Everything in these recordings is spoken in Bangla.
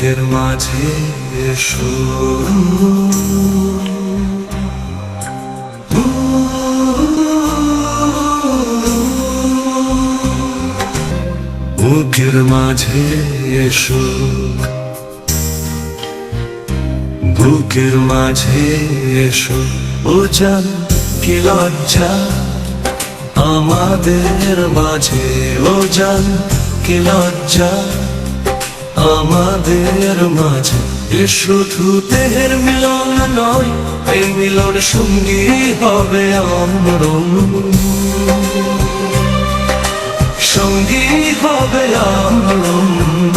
বুকের মাঝে এসো, বুকের মাঝে এসো, বুকের মাঝে এসো। ও জান কি লজ্জা আমাদের মাঝে, ও জান কি লজ্জা আমাদের মাঝে। এ শুধু দেহের মিলন নয়, এই মিলন সঙ্গী হবে আমার, সঙ্গী হবে আমার।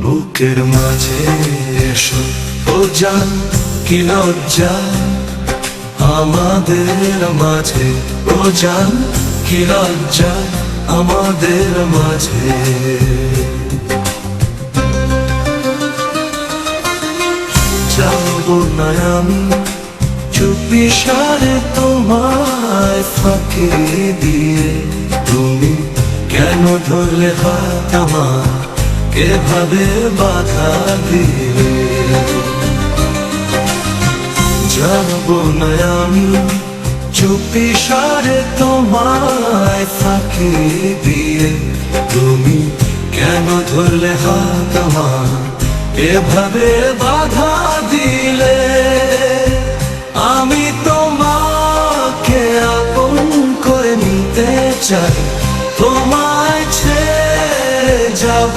বুকের মাঝে এসো, ও জান কি লজ্জা আমাদের মাঝে, ও জান কি লজ্জা আমাদের মাঝে। যাবো না আমি চুপিসারে তোমায় ফাঁকি দিয়ে, তুমি কেন ধরলে হাত আমার, এভাবে বাধা দিলে। যাবো না আমি চুপিসারে তোমায় ফাঁকি দিয়ে, তুমি কেন ধরলে হাত আমার, এভাবে বাধা দিলে। আমি তোমাকে আপন করে নিতে চাই, তোমায় ছেড়ে যাব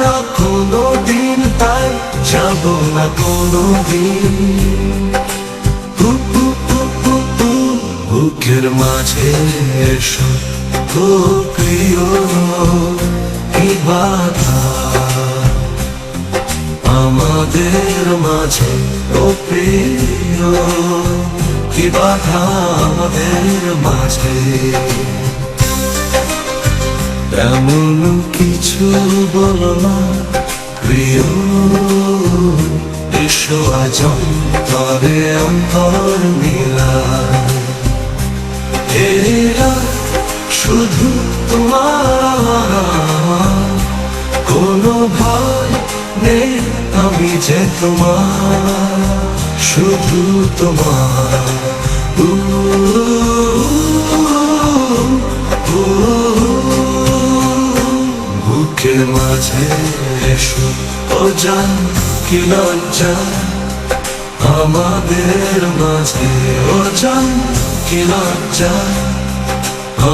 না কোনো দিন, তাই যাব না কোনো দিন। বুকের মাঝে এসো, ও প্রিয় কি বাধা আমাদের মাঝে, ও প্রিয় কি বাধা আমাদের মাঝে। এমন কিছু বলো না প্রিয়, এসো আজ অন্তরে অন্তর মিলায়। এরা শুধু তোমার, কোনো ভয় নেই আমি যে তোমার, শুধু তোমার। বুকের মাঝে এসো, ও জান কি লজ্জা আমাদের মাঝে, ও জান কি লজ্জা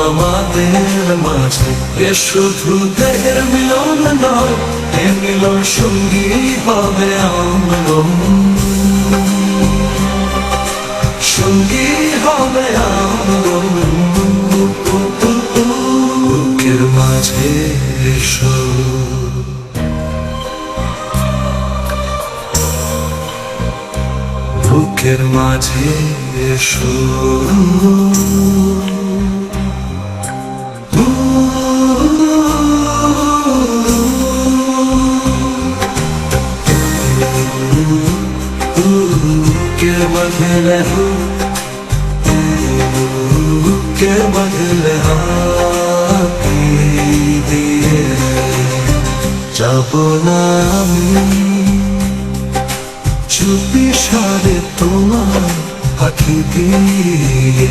আমাদের মাঝে। এ শুধু দেহের মিলন নয়, এ মিলন সঙ্গী হবে আমার, সঙ্গী হবে আমার। বুকের মাঝে এসো, বুকের মাঝে এসো। के बदले के बदले हाथी दिए যাবো না আমি চুপিসারে তোমার ফাঁকি দিয়ে।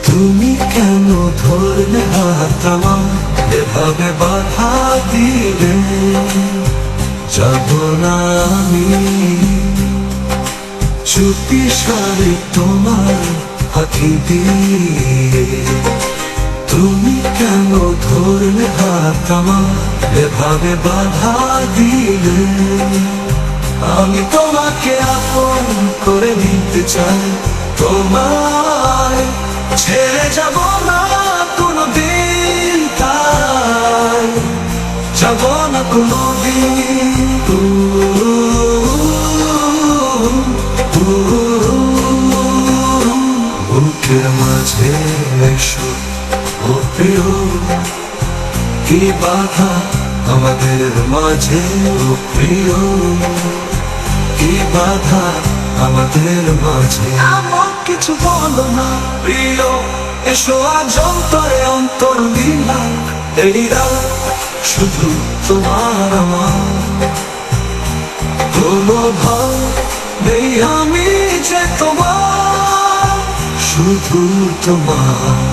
তুমি কেন ধরলে হাত আমার, এভাবে বাধা দিলে। যাবো না আমি চুপিসারে তোমার ফাঁকি দিয়ে। তুমি কেন ধরলে হাত আমার, এভাবে বাধা দিলে। আমি তোমাকে আপন করে নিতে চাই, তোমায় ছেড়ে যাব না কোনো দিন, তাই যাব না কোনো দিন। বুকের মাঝে এসো, ও প্রিয় কি বাধা আমাদের মাঝে, ও প্রিয় কি বাধা আমাদের মাঝে। এমন কিছু বলো না প্রিয়, এসো আজ অন্তরে অন্তর মিলায়। এই রাত শুধু তোমার আমার। কোনো ভাব নেই আমি যে তোমার, শুধু তোমার।